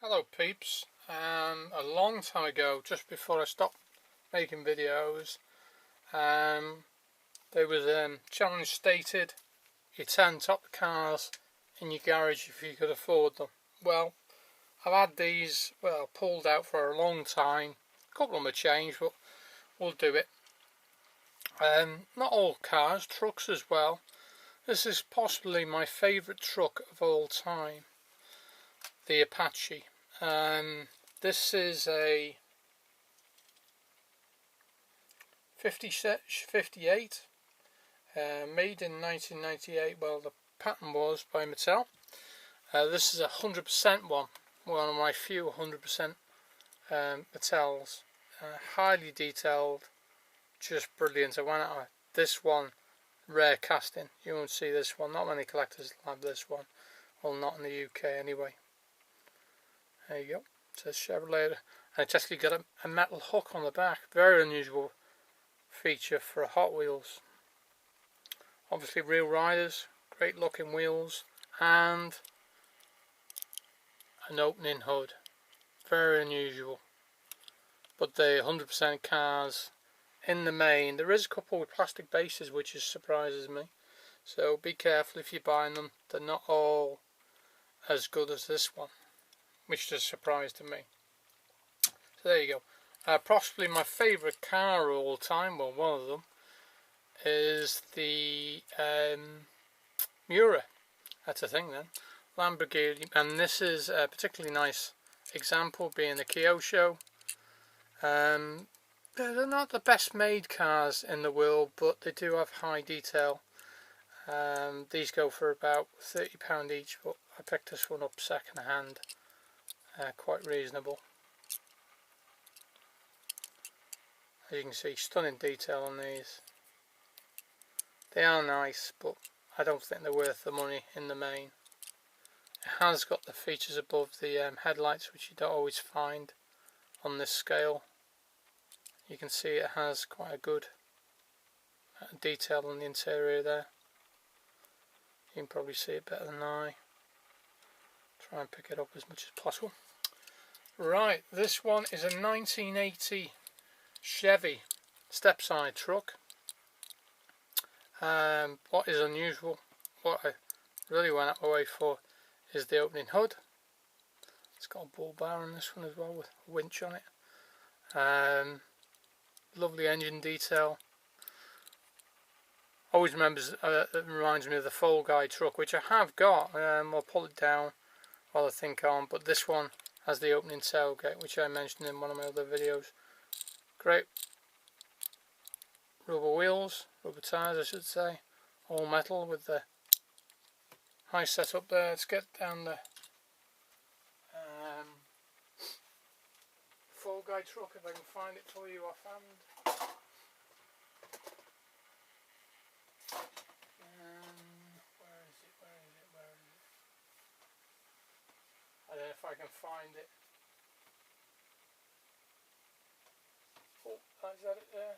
Hello peeps. A long time ago, just before I stopped making videos, there was a challenge stated: you 10 top cars in your garage if you could afford them. Well, I've had these pulled out for a long time. A couple of them have changed, but we'll do it. Not all cars, trucks as well. This is possibly my favourite truck of all time, the Apache. This is a 58, made in 1998. Well, the pattern was by Mattel. This is a 100% one of my few 100% Mattels. Highly detailed, just brilliant. I went out this one, rare casting. You won't see this one. Not many collectors have this one. Well, not in the UK anyway. There you go. It says Chevrolet, and it's actually got a metal hook on the back. Very unusual feature for a Hot Wheels. Obviously real riders, great looking wheels, and an opening hood. Very unusual. But the 100% cars in the main, there is a couple with plastic bases, which surprises me. So be careful if you're buying them. They're not all as good as this one, which is a surprise to me. So there you go. Possibly my favourite car of all time, well, one of them, is the Miura. That's a thing then. Lamborghini, and this is a particularly nice example, being the Kyosho. They're not the best made cars in the world, but they do have high detail. These go for about £30 each, but I picked this one up second hand. Quite reasonable. As you can see, stunning detail on these. They are nice, but I don't think they're worth the money in the main. It has got the features above the headlights, which you don't always find on this scale. You can see it has quite a good detail on the interior there. You can probably see it better than I. Try and pick it up as much as possible. Right, this one is a 1980 Chevy Stepside truck. What is unusual, what I really went out of my way for, is the opening hood. It's got a bull bar on this one as well, with a winch on it. Lovely engine detail. Always it reminds me of the Fall Guy truck, which I have got. I'll pull it down while I think on, but this one has the opening tailgate, which I mentioned in one of my other videos. Great rubber wheels, rubber tyres I should say, all metal with the high setup there. Let's get down the Fall Guy truck if I can find it for you offhand. Where is it? I don't know if I can find it. Oh, is that it there?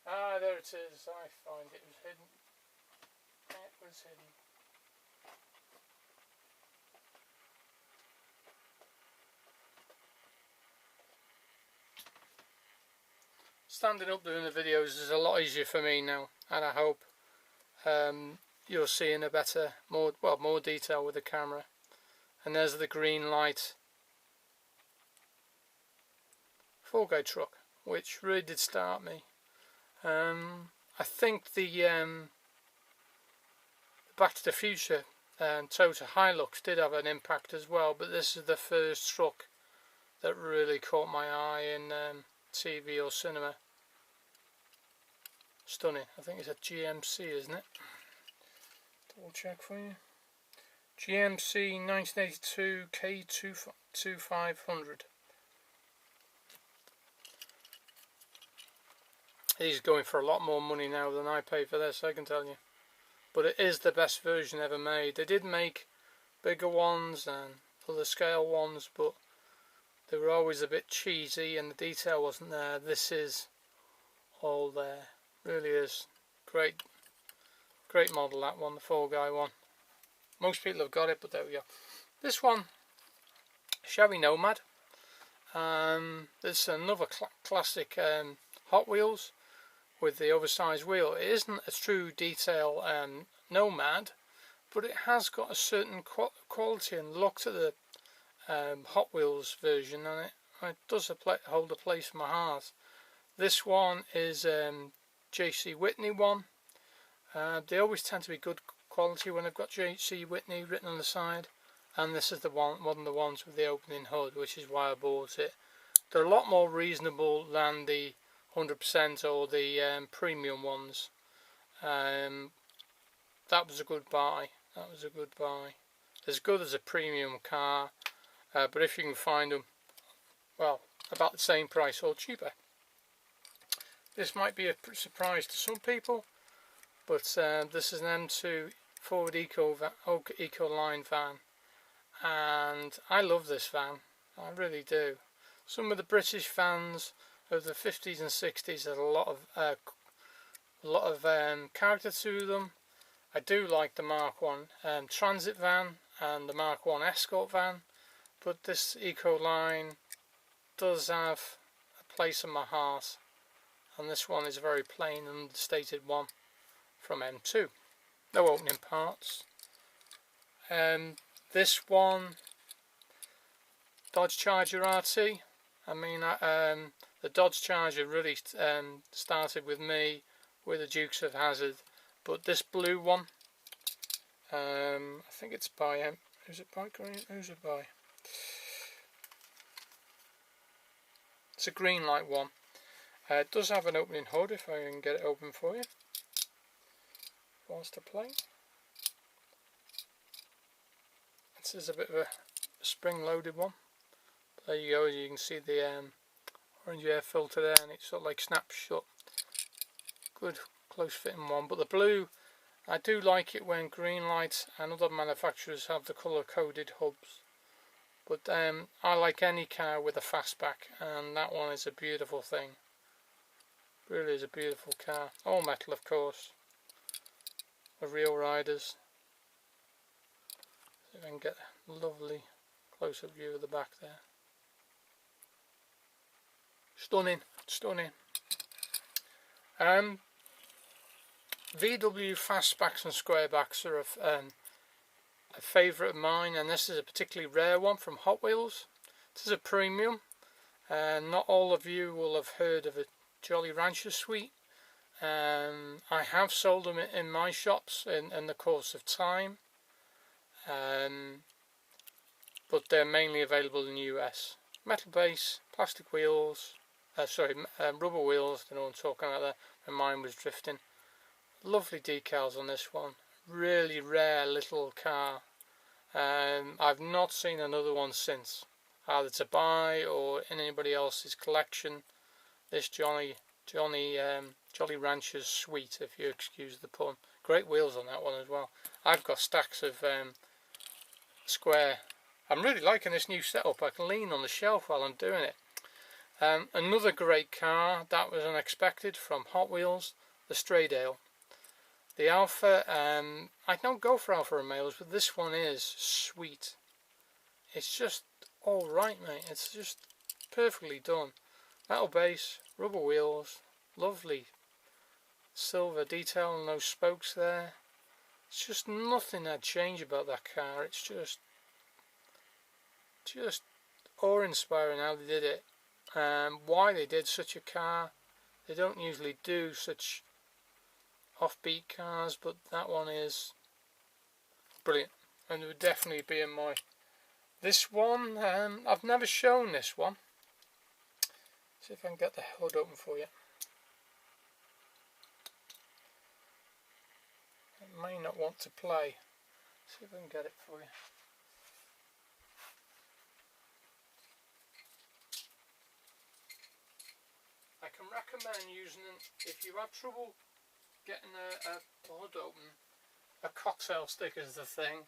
Ah, there it is. I find it. It was hidden. It was hidden. Standing up doing the videos is a lot easier for me now, and I hope you're seeing a better, more detail with the camera. And there's the green light Fall Guy truck, which really did start me. I think the Back to the Future Toyota Hilux did have an impact as well, but this is the first truck that really caught my eye in TV or cinema. Stunning. I think it's a GMC, isn't it? Double check for you. GMC 1982 K2500. He's going for a lot more money now than I paid for this, I can tell you. But it is the best version ever made. They did make bigger ones and other scale ones, but they were always a bit cheesy and the detail wasn't there. This is all there. Really is. Great model, that one, the Fall Guy one. Most people have got it, but there we go. This one Chevy Nomad. This is another classic Hot Wheels with the oversized wheel. It isn't a true detail Nomad, but it has got a certain quality and look to the Hot Wheels version, and it does hold a place in my heart. This one is J.C. Whitney one. They always tend to be good quality when I've got J.C. Whitney written on the side, and this is the one of the ones with the opening hood, which is why I bought it. They're a lot more reasonable than the 100% or the premium ones. That was a good buy. That was a good buy. As good as a premium car, but if you can find them, well, about the same price or cheaper. This might be a surprise to some people, but this is an M2 Ford Eco Line van, and I love this van. I really do. Some of the British vans of the 50s and 60s had a lot of character to them. I do like the Mark 1 transit van and the Mark 1 escort van, but this Eco Line does have a place in my heart, and this one is a very plain and understated one from M2. No opening parts. This one, Dodge Charger RT. I mean, the Dodge Charger really started with me with the Dukes of Hazzard, but this blue one, I think it's by who's it by? Who's it by? It's a green light one. It does have an opening hood if I can get it open for you whilst I play. This is a bit of a spring loaded one. There you go, you can see the orange air filter there, and it sort of like snaps shut. Good close fitting one, but the blue, I do like it when Greenlight and other manufacturers have the colour coded hubs. But I like any car with a fastback, and that one is a beautiful thing. Really is a beautiful car. All metal, of course. The real riders. See if I can get a lovely close-up view of the back there. Stunning, stunning. VW fastbacks and squarebacks are a favourite of mine, and this is a particularly rare one from Hot Wheels. This is a premium, and not all of you will have heard of a Jolly Rancher suite. I have sold them in my shops in the course of time, but they're mainly available in the US. Metal base, plastic wheels, rubber wheels, I don't know what I'm talking about there, my mind was drifting. Lovely decals on this one, really rare little car. I've not seen another one since, either to buy or in anybody else's collection. This Jolly Rancher's suite, if you excuse the pun. Great wheels on that one as well. I've got stacks of square. I'm really liking this new setup. I can lean on the shelf while I'm doing it. Another great car that was unexpected from Hot Wheels, the Stradale. The Alpha, I don't go for Alfa Romeos, but this one is sweet. It's just alright, mate. It's just perfectly done. Metal base, rubber wheels, lovely silver detail and no spokes there. It's just nothing I'd change about that car. It's just awe-inspiring how they did it. Why they did such a car. They don't usually do such offbeat cars, but that one is brilliant, and it would definitely be in my. This one, I've never shown this one. See if I can get the hood open for you. It may not want to play. See if I can get it for you. I can recommend using it if you have trouble getting a hood open. A cocktail stick is the thing.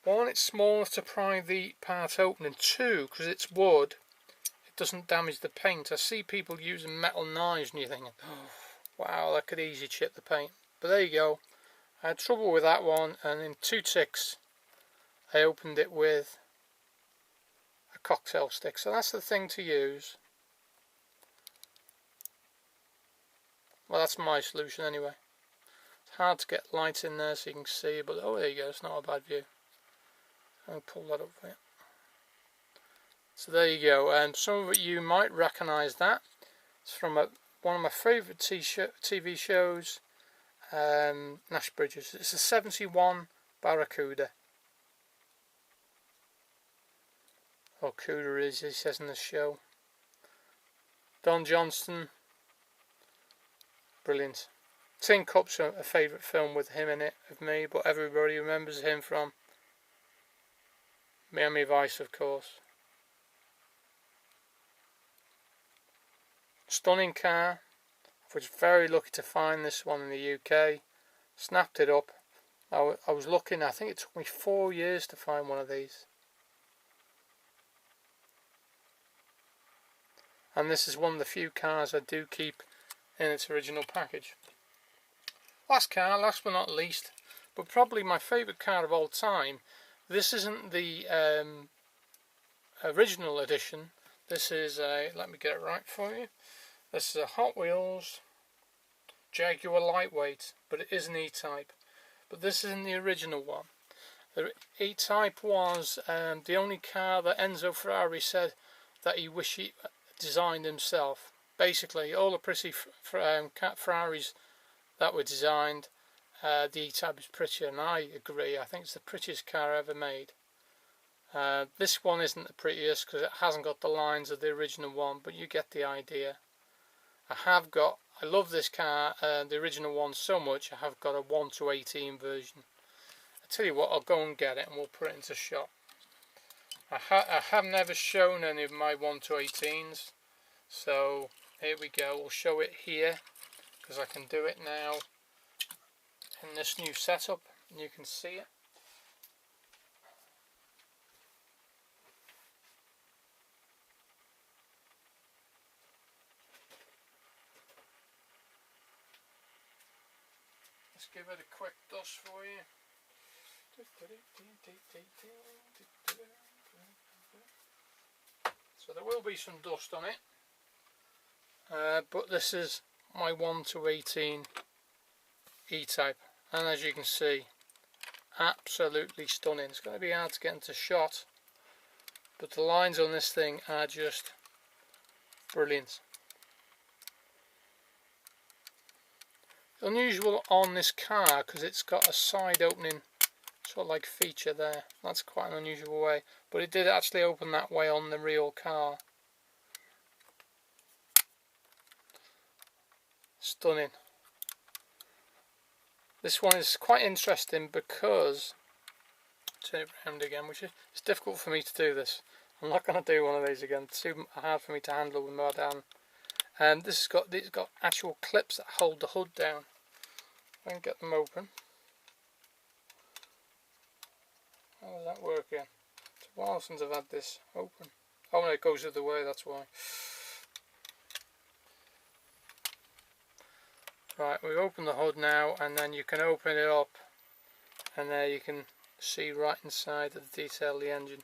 One, it's small enough to pry the part open, and two, because it's wood, it doesn't damage the paint. I see people using metal knives and you're thinking, oh, wow, that could easily chip the paint. But there you go. I had trouble with that one, and in 2 ticks I opened it with cocktail stick. So that's the thing to use. Well, that's my solution anyway. It's hard to get light in there so you can see, but oh, there you go, it's not a bad view. I'll pull that up for you. So there you go, and some of you might recognise that. It's from one of my favourite TV shows, Nash Bridges. It's a 71 Barracuda. Or Cuda is, he says in the show. Don Johnston, brilliant. Tin Cup's a favourite film with him in it, of me, but everybody remembers him from Miami Vice, of course. Stunning car. I was very lucky to find this one in the UK. Snapped it up. I was looking, I think it took me 4 years to find one of these. And this is one of the few cars I do keep in its original package. Last car, last but not least, but probably my favourite car of all time. This isn't the original edition. This is a, let me get it right for you. This is a Hot Wheels Jaguar lightweight, but it is an E-Type. But this isn't the original one. The E-Type was the only car that Enzo Ferrari said that he wished he designed himself. Basically, all the pretty Ferraris that were designed, the E-Type is prettier, and I agree. I think it's the prettiest car ever made. This one isn't the prettiest because it hasn't got the lines of the original one, but you get the idea. I love this car, the original one, so much. I have got a 1/18 version. I tell you what, I'll go and get it and we'll put it into shot. I have never shown any of my 1/18s, so here we go. We'll show it here because I can do it now in this new setup and you can see it. Let's give it a quick dust for you. So there will be some dust on it, but this is my 1/18 E-Type, and as you can see, absolutely stunning. It's going to be hard to get into shot, but the lines on this thing are just brilliant. Unusual on this car because it's got a side opening sort of like feature there. That's quite an unusual way, but it did actually open that way on the real car. Stunning. This one is quite interesting because, turn it around again, which is, it's difficult for me to do this. I'm not going to do one of these again. It's too hard for me to handle with my hand. And this has got actual clips that hold the hood down. I can get them open. How does that work in? It's a while since I've had this open. Oh no, it goes the other way, that's why. Right, we've opened the hood now, and then you can open it up, and there you can see right inside the detail of the engine.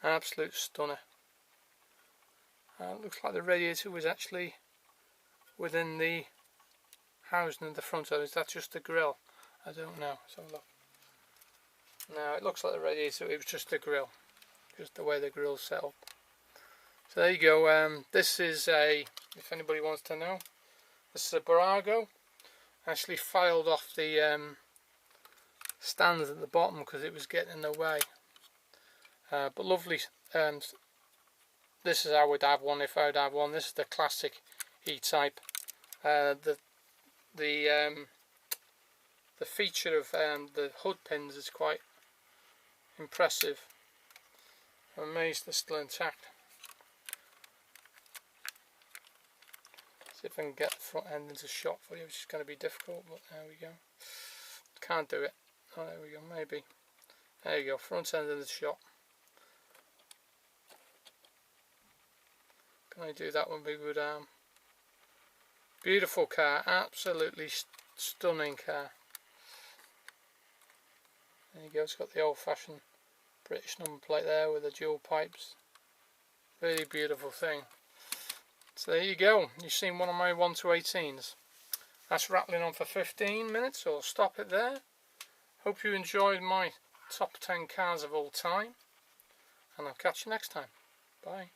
Absolute stunner. It looks like the radiator was actually within the housing in the front. Is that just the grille? I don't know. Let's have a look. No, it looks like the radiator. It was just the grille, just the way the grille's set up. So there you go. This is a, if anybody wants to know, this is a Barracuda. Actually filed off the stands at the bottom because it was getting in the way. But lovely. This is how I would have one if I would have one. This is the classic E-Type. The feature of the hood pins is quite impressive. I'm amazed they're still intact. See if I can get the front end into shot for you, which is going to be difficult, but there we go. Can't do it. Oh, there we go, maybe. There you go, front end into shot. Can I do that one with a good arm? Beautiful car, absolutely stunning car. There There you go, it's got the old-fashioned British number plate there with the dual pipes. Really beautiful thing. So there you go, you've seen one of my 1 to 18s. That's rattling on for 15 minutes, so I'll stop it there. Hope you enjoyed my top 10 cars of all time, and I'll catch you next time. Bye.